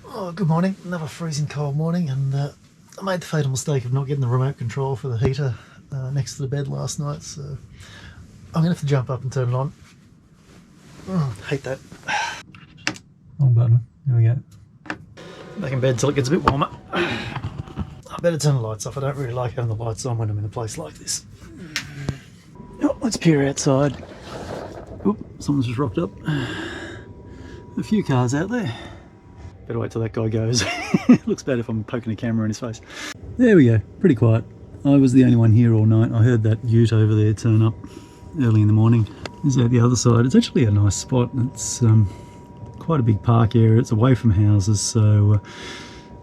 Oh, good morning. Another freezing cold morning, and I made the fatal mistake of not getting the remote control for the heater next to the bed last night, so I'm gonna have to jump up and turn it on. Hate that. Wrong button. There we go. Back in bed till it gets a bit warmer. I better turn the lights off. I don't really like having the lights on when I'm in a place like this. Oh, let's peer outside. Oop, someone's just rocked up. A few cars out there. Better wait till that guy goes. Looks bad if I'm poking a camera in his face. There we go, pretty quiet. I was the only one here all night. I heard that ute over there turn up early in the morning. It's out the other side. It's actually a nice spot. It's quite a big park area. It's away from houses, so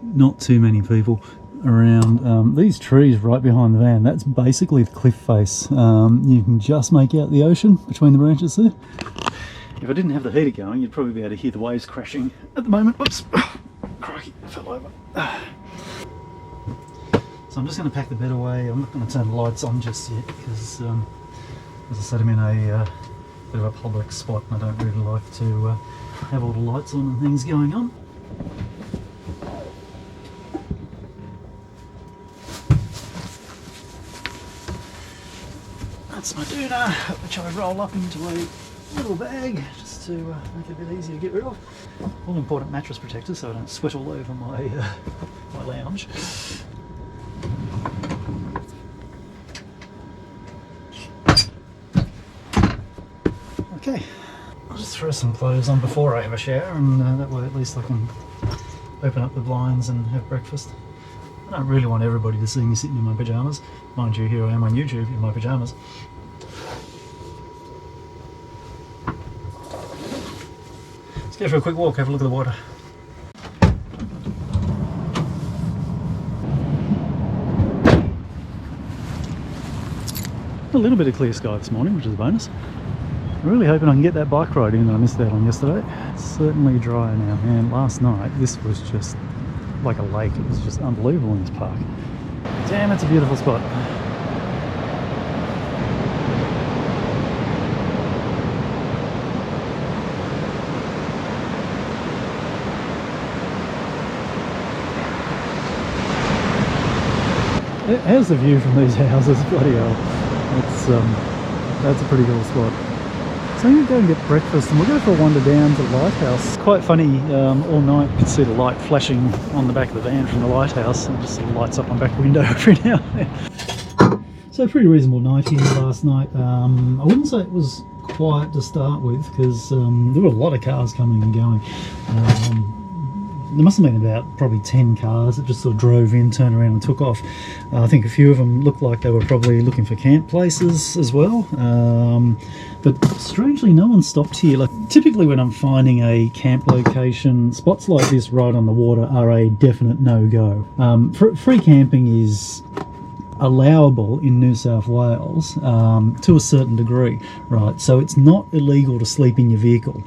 not too many people around. These trees right behind the van, that's basically the cliff face. You can just make out the ocean between the branches there. If I didn't have the heater going, you'd probably be able to hear the waves crashing at the moment. Whoops, crikey, I fell over. So I'm just going to pack the bed away. I'm not going to turn the lights on just yet because, as I said, I'm in a bit of a public spot and I don't really like to have all the lights on and things going on. That's my doona, which I roll up into a little bag just to make it a bit easier to get rid of. All important mattress protectors so I don't sweat all over my my lounge. Okay, I'll just throw some clothes on before I have a shower, and that way at least I can open up the blinds and have breakfast. I don't really want everybody to see me sitting in my pyjamas. Mind you, here I am on YouTube in my pyjamas. Let's go for a quick walk, have a look at the water. A little bit of clear sky this morning, which is a bonus. I'm really hoping I can get that bike ride in that I missed out on yesterday. It's certainly dry now, man. Last night this was just like a lake. It was just unbelievable in this park. Damn, it's a beautiful spot. How's the view from these houses? Bloody hell. That's a pretty cool spot. So I'm going to go and get breakfast and we'll go for a wander down to the lighthouse. It's quite funny, all night you can see the light flashing on the back of the van from the lighthouse. It just sort of lights up my back window every now and then. So a pretty reasonable night here last night. I wouldn't say it was quiet to start with because there were a lot of cars coming and going. There must have been about probably 10 cars that just sort of drove in, turned around and took off. I think a few of them looked like they were probably looking for camp places as well. But strangely, no one stopped here. Like typically when I'm finding a camp location, spots like this right on the water are a definite no-go. Free camping is allowable in New South Wales to a certain degree, right? So it's not illegal to sleep in your vehicle.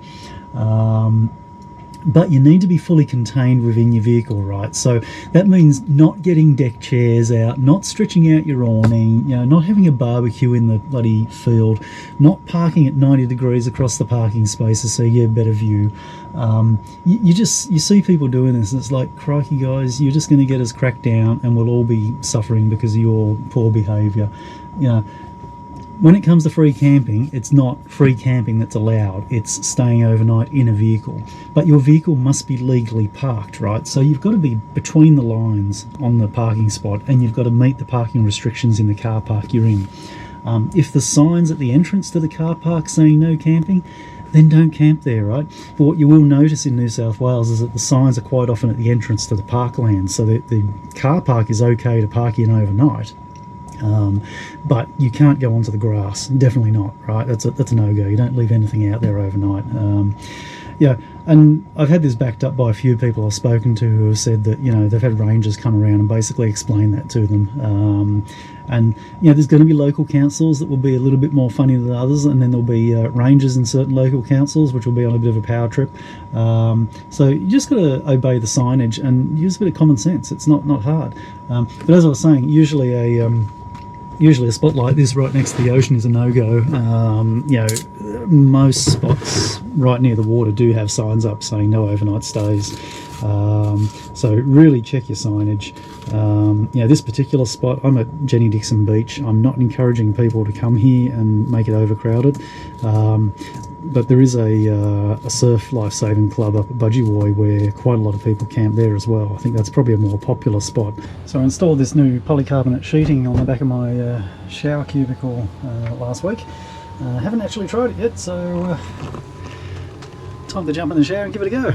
But you need to be fully contained within your vehicle, right? So that means not getting deck chairs out, not stretching out your awning, you know, not having a barbecue in the bloody field, not parking at 90 degrees across the parking spaces so you get a better view. You see people doing this and it's like, crikey guys, you're just going to get us cracked down and we'll all be suffering because of your poor behaviour. You know, when it comes to free camping, it's not free camping that's allowed, it's staying overnight in a vehicle. But your vehicle must be legally parked, right? So you've got to be between the lines on the parking spot and you've got to meet the parking restrictions in the car park you're in. If the signs at the entrance to the car park saying no camping, then don't camp there, right? But what you will notice in New South Wales is that the signs are quite often at the entrance to the parkland, so that the car park is okay to park in overnight. But you can't go onto the grass, definitely not, right? That's a no-go. You don't leave anything out there overnight. Yeah, and I've had this backed up by a few people I've spoken to who have said that, you know, they've had rangers come around and basically explain that to them. And, you know, there's going to be local councils that will be a little bit more funny than others, and then there'll be rangers in certain local councils which will be on a bit of a power trip. So you just got to obey the signage and use a bit of common sense. It's not hard. But as I was saying, usually Usually a spot like this right next to the ocean is a no-go. You know, most spots right near the water do have signs up saying no overnight stays. So really check your signage. You know, this particular spot, I'm at Jenny Dixon Beach. I'm not encouraging people to come here and make it overcrowded. But there is a surf life-saving club up at Budgewoi where quite a lot of people camp there as well. I think that's probably a more popular spot. So I installed this new polycarbonate sheeting on the back of my shower cubicle last week. Haven't actually tried it yet, so time to jump in the shower and give it a go.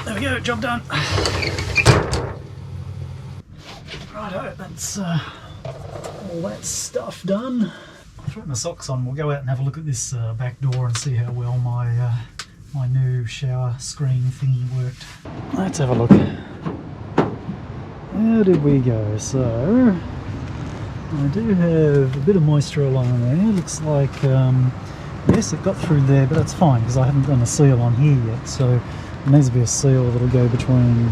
There we go, job done. Righto, that's all that stuff done. I'll throw my socks on. We'll go out and have a look at this back door and see how well my my new shower screen thingy worked. Let's have a look. How did we go? So I do have a bit of moisture along there. Looks like yes, it got through there, but that's fine because I haven't done a seal on here yet. So there needs to be a seal that'll go between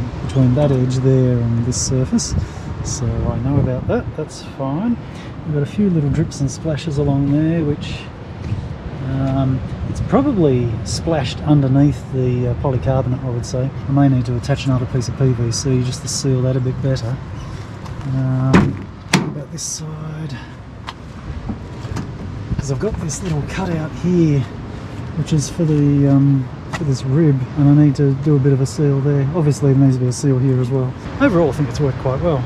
that edge there and this surface. So I know about that, that's fine. We've got a few little drips and splashes along there, which it's probably splashed underneath the polycarbonate, I would say. I may need to attach another piece of PVC just to seal that a bit better. What about this side? Because I've got this little cutout here, which is for the for this rib, and I need to do a bit of a seal there. Obviously there needs to be a seal here as well. Overall I think it's worked quite well.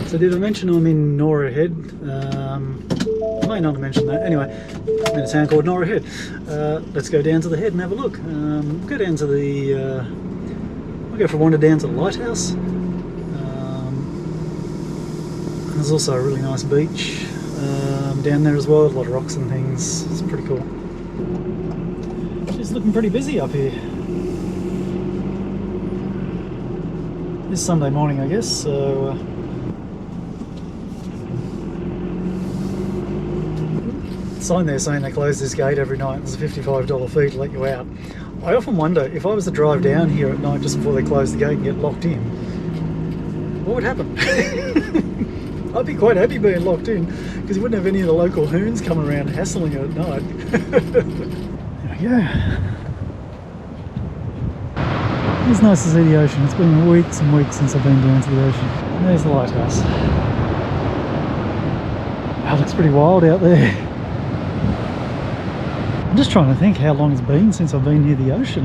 So did I mention I'm in Norah Head? I may not have mentioned that. Anyway, I'm in a town called Norah Head. Let's go down to the head and have a look. We'll go down to the I'll go for a wander down to the lighthouse. There's also a really nice beach down there as well, a lot of rocks and things. It's pretty cool. It's looking pretty busy up here. It's Sunday morning, I guess, so sign there saying they close this gate every night. There's a $55 fee to let you out. I often wonder if I was to drive down here at night just before they close the gate and get locked in, what would happen? I'd be quite happy being locked in because you wouldn't have any of the local hoons coming around hassling you at night. There we go. It's nice to see the ocean. It's been weeks and weeks since I've been down to the ocean. And there's the lighthouse. Wow, it looks pretty wild out there. I'm just trying to think how long it's been since I've been near the ocean.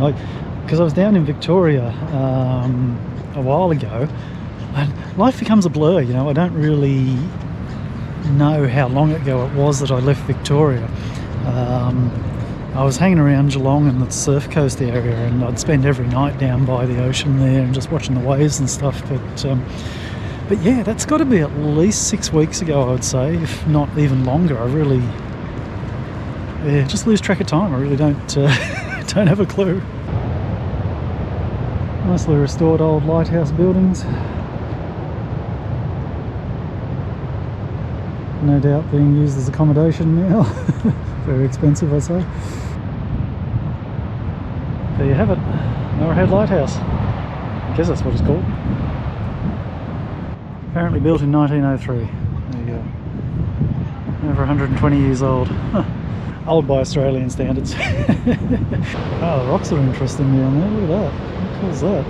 Because I was down in Victoria a while ago. And life becomes a blur, you know. I don't really know how long ago it was that I left Victoria. I was hanging around Geelong and the Surf Coast area, and I'd spend every night down by the ocean there and just watching the waves and stuff. But yeah, that's got to be at least 6 weeks ago, I would say, if not even longer. I really, yeah, just lose track of time. I really don't don't have a clue. Nicely restored old lighthouse buildings. No doubt being used as accommodation now. Very expensive, I'd say. There you have it, Norah Head Lighthouse. I guess that's what it's called. Apparently built in 1903. There you go. Over 120 years old. Huh. Old by Australian standards. Oh, the rocks are interesting down there. Look at that. How cool is that?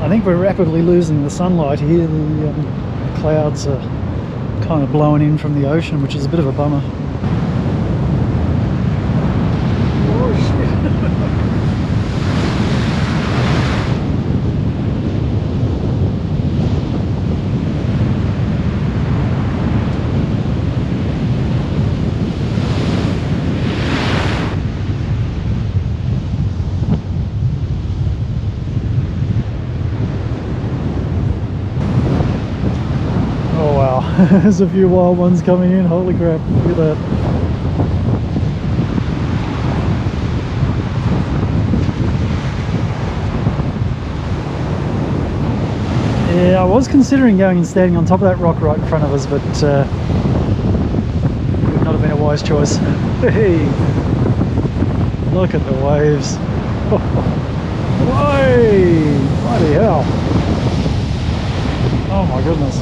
I think we're rapidly losing the sunlight here. The clouds are kind of blowing in from the ocean, which is a bit of a bummer. Oh shit. There's a few wild ones coming in, holy crap, look at that. Yeah, I was considering going and standing on top of that rock right in front of us, but it would not have been a wise wise choice. Hey, look at the waves. Whoa, bloody hell. Oh my goodness.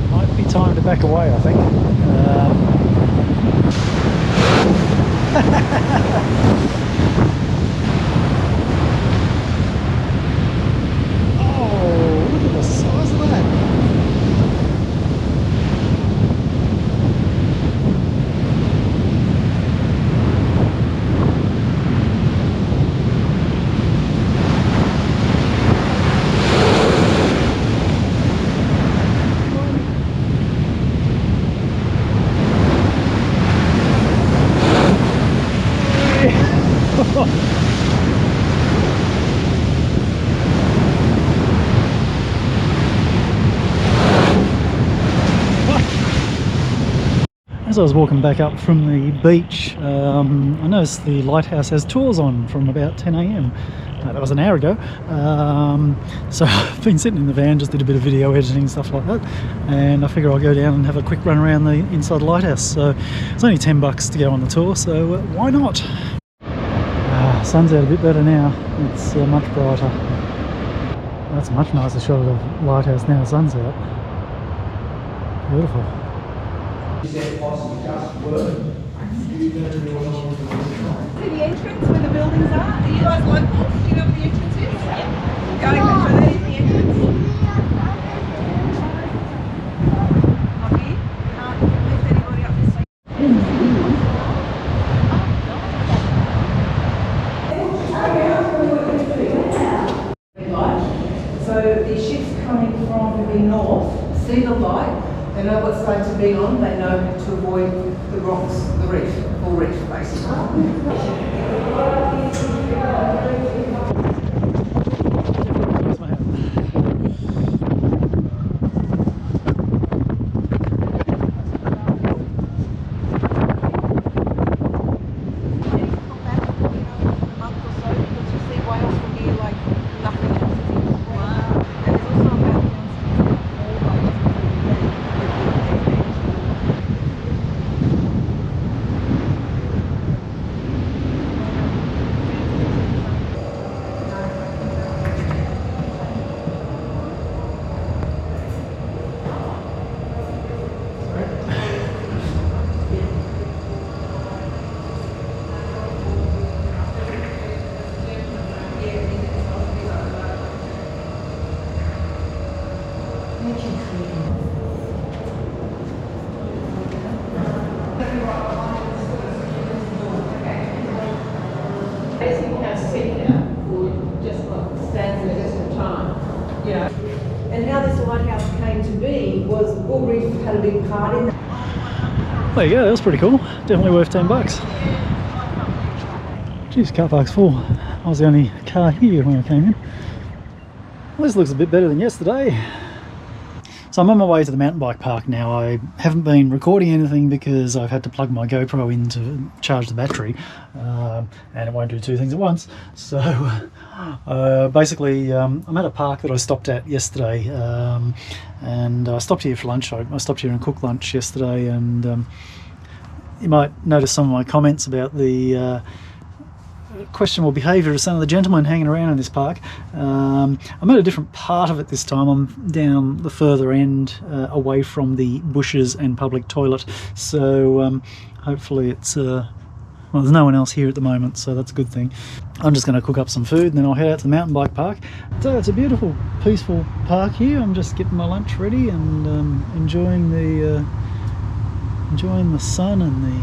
Might be time to back away, I think. Oh, look at the size of that. As I was walking back up from the beach, I noticed the lighthouse has tours on from about 10 AM. That was an hour ago. So I've been sitting in the van, just did a bit of video editing, stuff like that, and I figure I'll go down and have a quick run around the inside the lighthouse. So it's only $10 to go on the tour, so why not? Sun's out a bit better now. It's much brighter. That's a much nicer shot of the lighthouse now the sun's out. Beautiful. Is that possible just work? See the entrance where the buildings are? Are you guys locals? Do you know where the entrance is? Yeah. Going back, so that is the entrance. Not here? Can't lift anybody up this way. So the ship's coming from the north, see the light, they know what's going to be on, they know to avoid the rocks, the reef, or reef basically. And how this lighthouse came to be was Bull Reef had a big part in that. There you go, that was pretty cool. Definitely worth $10. Geez, car park's full. I was the only car here when I came in. Well, this looks a bit better than yesterday. So I'm on my way to the mountain bike park now. I haven't been recording anything because I've had to plug my GoPro in to charge the battery, and it won't do two things at once. So basically I'm at a park that I stopped at yesterday, and I stopped here for lunch. I stopped here and cooked lunch yesterday, and you might notice some of my comments about the questionable behaviour of some of the gentlemen hanging around in this park. I'm at a different part of it this time. I'm down the further end, away from the bushes and public toilet, so hopefully it's well, there's no one else here at the moment, so that's a good thing. I'm just going to cook up some food and then I'll head out to the mountain bike park. So it's a beautiful, peaceful park here. I'm just getting my lunch ready and enjoying the sun and the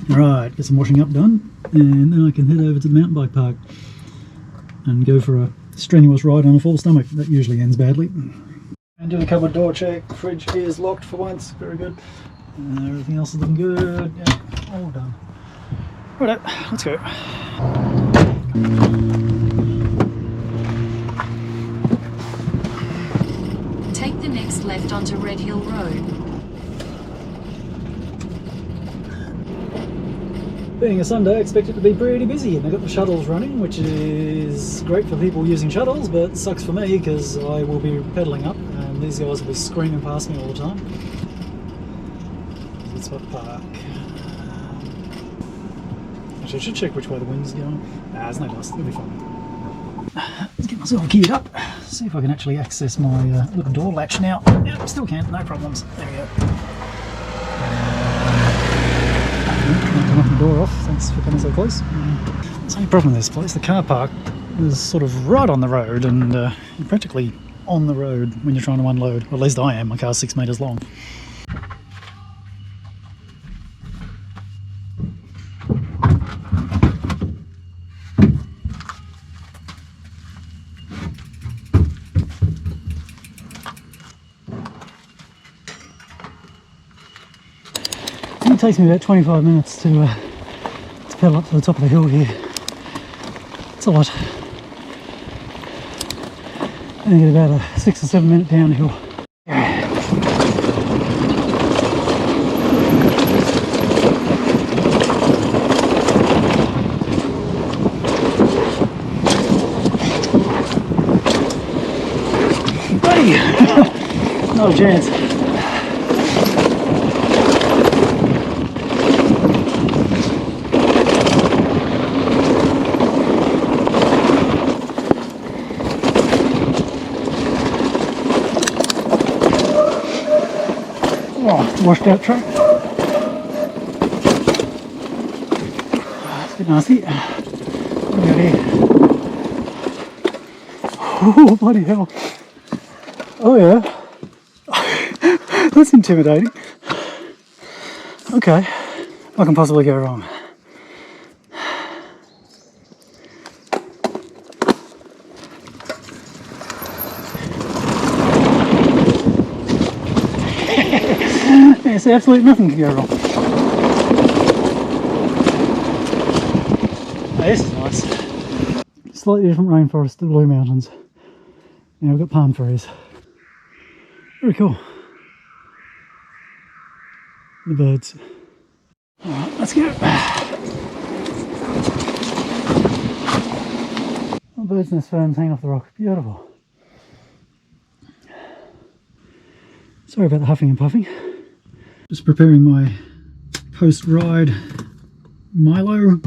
Right, get some washing up done, and then I can head over to the mountain bike park and go for a strenuous ride on a full stomach. That usually ends badly. And do the cupboard door check. The fridge is locked for once. Very good. Everything else is looking good. Yeah, all done. Right, let's go. Take the next left onto Red Hill Road. Being a Sunday, I expect it to be pretty busy, and they've got the shuttles running, which is great for people using shuttles, but sucks for me because I will be pedalling up and these guys will be screaming past me all the time. Let's park. Actually, I should check which way the wind's going. Nah, there's no dust, it'll be fine. Let's get myself geared up, see if I can actually access my little door latch now. Yep, still can, no problems. There we go. Turn off the door off, thanks for coming so close. There's only problem with this place, the car park is sort of right on the road, and you're practically on the road when you're trying to unload. Well, at least I am, my car's 6 metres long. It takes me about 25 minutes to pedal up to the top of the hill here. It's a lot. And get about a 6 or 7 minute downhill. Hey! Not a chance. Washed out truck. It's a bit nasty. What do we got here? Oh, bloody hell. Oh yeah. That's intimidating. Okay. What can possibly go wrong? Yes, absolutely nothing can go wrong. Oh, this is nice. Slightly different rainforest to the Blue Mountains. Now we've got palm trees. Very cool. The birds. Alright, let's go. Oh, bird's nest ferns hanging off the rock. Beautiful. Sorry about the huffing and puffing. Just preparing my post-ride Milo.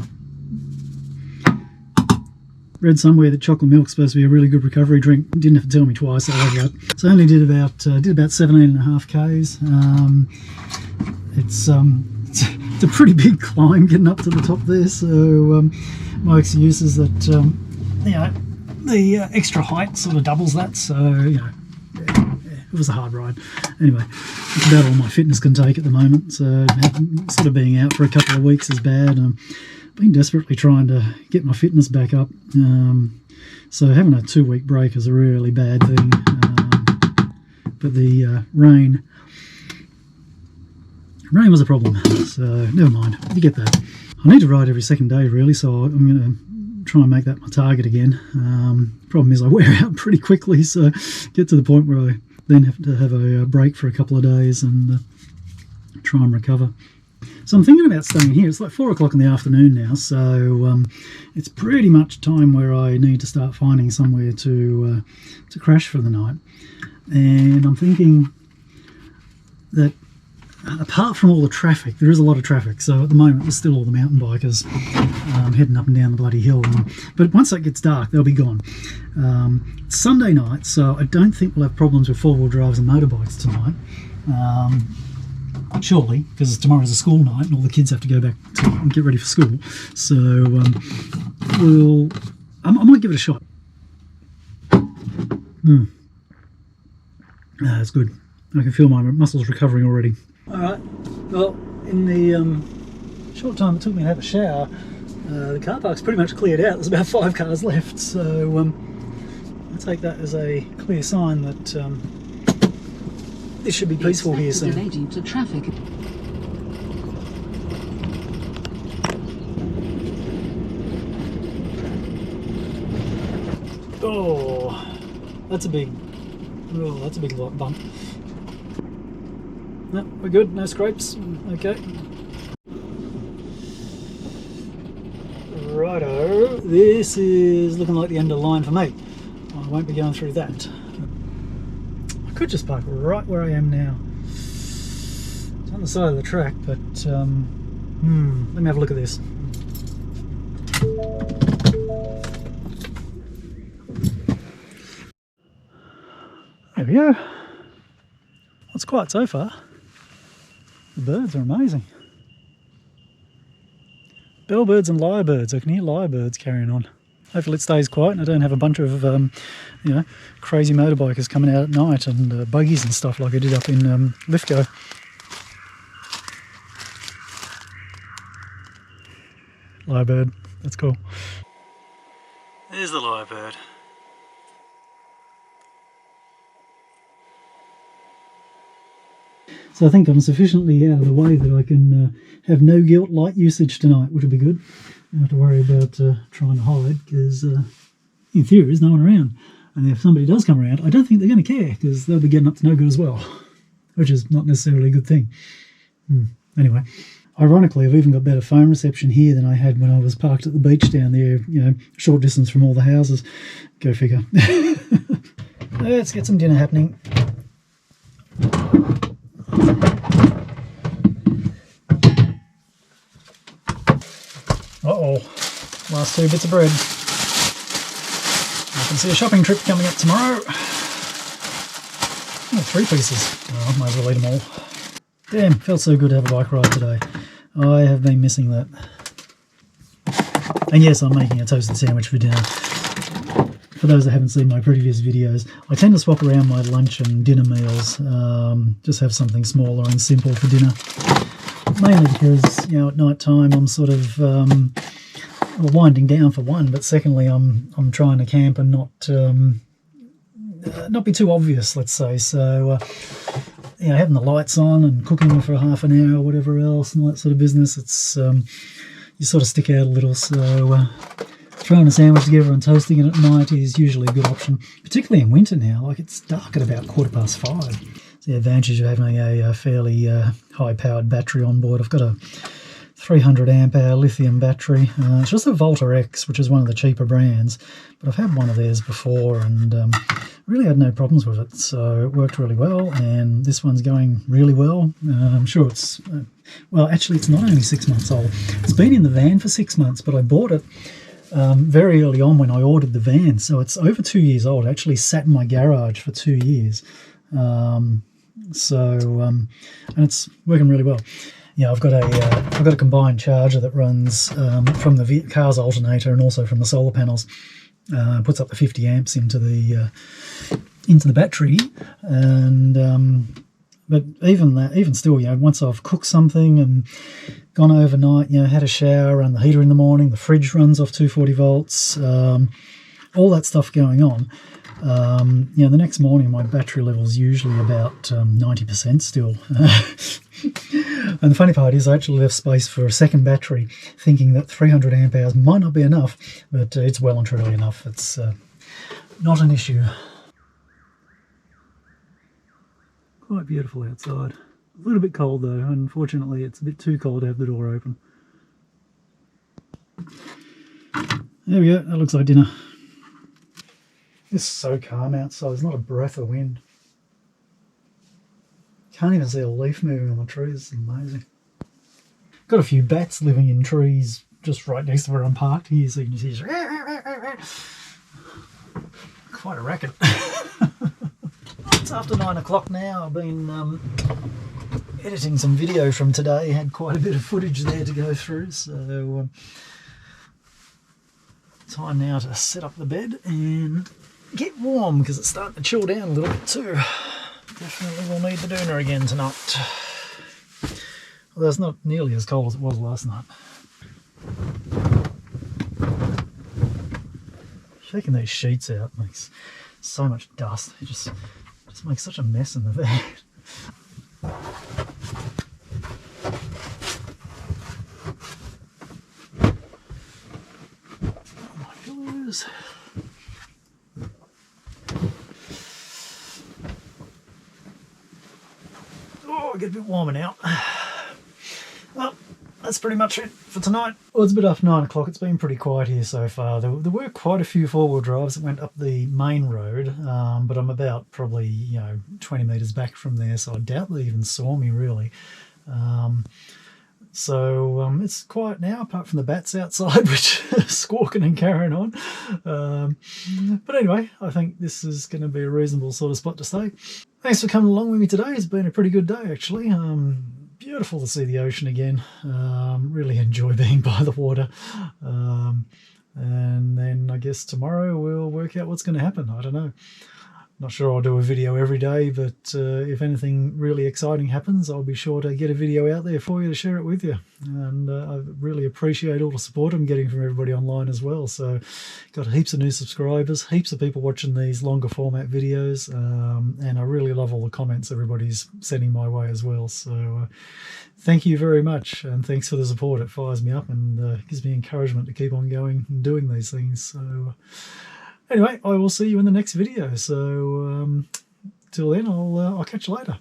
Read somewhere that chocolate milk's supposed to be a really good recovery drink. Didn't have to tell me twice. I love that. So I only did about 17.5 k's. It's a pretty big climb getting up to the top there. So my excuse is that you know, the extra height sort of doubles that. So you know. It was a hard ride. Anyway, it's about all my fitness can take at the moment, so sort of being out for a couple of weeks is bad. I've been desperately trying to get my fitness back up, so having a 2-week break is a really bad thing, but the rain was a problem, so never mind, you get that. I need to ride every second day really, so I'm going to try and make that my target again. Problem is I wear out pretty quickly, so get to the point where I then have to have a break for a couple of days and try and recover. So I'm thinking about staying here. It's like 4 o'clock in the afternoon now, so it's pretty much time where I need to start finding somewhere to crash for the night. And I'm thinking that apart from all the traffic, there is a lot of traffic, so at the moment there's still all the mountain bikers heading up and down the bloody hill, but once it gets dark they'll be gone. It's Sunday night, so I don't think we'll have problems with four-wheel drives and motorbikes tonight, surely, because tomorrow's a school night and all the kids have to go back to get ready for school, so I might give it a shot. That's good. I can feel my muscles recovering already. Alright, well, in the short time it took me to have a shower, the car park's pretty much cleared out. There's about 5 cars left, so I take that as a clear sign that this should be peaceful here soon. Delay due to traffic. Oh, that's a big bump. No, we're good, no scrapes, okay. this is looking like the end of the line for me. I won't be going through that. I could just park right where I am now. It's on the side of the track, but let me have a look at this. There we go. It's quiet so far. The birds are amazing. Bellbirds and lyrebirds. I can hear lyrebirds carrying on. Hopefully it stays quiet and I don't have a bunch of, you know, crazy motorbikers coming out at night and buggies and stuff like I did up in Lithgow. Lyrebird, that's cool. There's the lyrebird. So I think I'm sufficiently out of the way that I can have no guilt light usage tonight, which will be good. I don't have to worry about trying to hide because in theory there's no one around. And if somebody does come around, I don't think they're going to care because they'll be getting up to no good as well, which is not necessarily a good thing. Anyway, ironically, I've even got better phone reception here than I had when I was parked at the beach down there, you know, short distance from all the houses. Go figure. Let's get some dinner happening. Uh-oh, last 2 bits of bread. I can see a shopping trip coming up tomorrow. Oh, 3 pieces. Oh, might as well eat them all. Damn, felt so good to have a bike ride today. I have been missing that. And yes, I'm making a toasted sandwich for dinner. For those that haven't seen my previous videos, I tend to swap around my lunch and dinner meals. Just have something smaller and simple for dinner. Mainly because, you know, at night time I'm sort of well, winding down for one, but secondly I'm trying to camp and not be too obvious, let's say. So you know, having the lights on and cooking for half an hour or whatever else and all that sort of business, it's you sort of stick out a little. So throwing a sandwich together and toasting it at night is usually a good option, particularly in winter now. Like, it's dark at about 5:15. It's the advantage of having a fairly high-powered battery on board. I've got a 300 amp hour lithium battery. It's just a Volta X, which is one of the cheaper brands, but I've had one of theirs before and really had no problems with it. So it worked really well, and this one's going really well. I'm sure it's, well, actually it's not only 6 months old. It's been in the van for 6 months, but I bought it very early on when I ordered the van. So it's over 2 years old. It actually sat in my garage for 2 years. And it's working really well. Yeah, I've got a combined charger that runs from the car's alternator and also from the solar panels. Puts up to 50 amps into the battery, and but even still, you know, once I've cooked something and gone overnight, you know, had a shower, run the heater in the morning, the fridge runs off 240 volts, all that stuff going on. You know, the next morning my battery level is usually about 90% still. And the funny part is I actually left space for a second battery, thinking that 300 amp hours might not be enough, but it's well and truly enough. It's not an issue. Quite beautiful outside. A little bit cold though. Unfortunately, it's a bit too cold to have the door open. There we go. That looks like dinner. It's so calm outside. There's not a breath of wind. Can't even see a leaf moving on the trees. It's amazing. Got a few bats living in trees just right next to where I'm parked here, so you can just hear quite a racket. It's after 9 o'clock now. I've been editing some video from today. Had quite a bit of footage there to go through, so time now to set up the bed and get warm because it's starting to chill down a little bit too. Definitely will need the doona again tonight. Although it's not nearly as cold as it was last night. Shaking these sheets out makes so much dust. It just makes such a mess in the van. Oh, my pillows. Oh, I get a bit warmer now. Well, that's pretty much it for tonight. Well, it's a bit after 9 o'clock. It's been pretty quiet here so far. There were quite a few four-wheel drives that went up the main road, but I'm about probably 20 metres back from there, so I doubt they even saw me really. So it's quiet now, apart from the bats outside, which are squawking and carrying on. But anyway, I think this is going to be a reasonable sort of spot to stay. Thanks for coming along with me today. It's been a pretty good day, actually. Beautiful to see the ocean again. Really enjoy being by the water. And then I guess tomorrow we'll work out what's going to happen. I don't know. Not sure I'll do a video every day, but if anything really exciting happens, I'll be sure to get a video out there for you to share it with you. And I really appreciate all the support I'm getting from everybody online as well. So got heaps of new subscribers, heaps of people watching these longer format videos, and I really love all the comments everybody's sending my way as well. So thank you very much, and thanks for the support. It fires me up and gives me encouragement to keep on going and doing these things. So anyway, I will see you in the next video. So till then, I'll catch you later.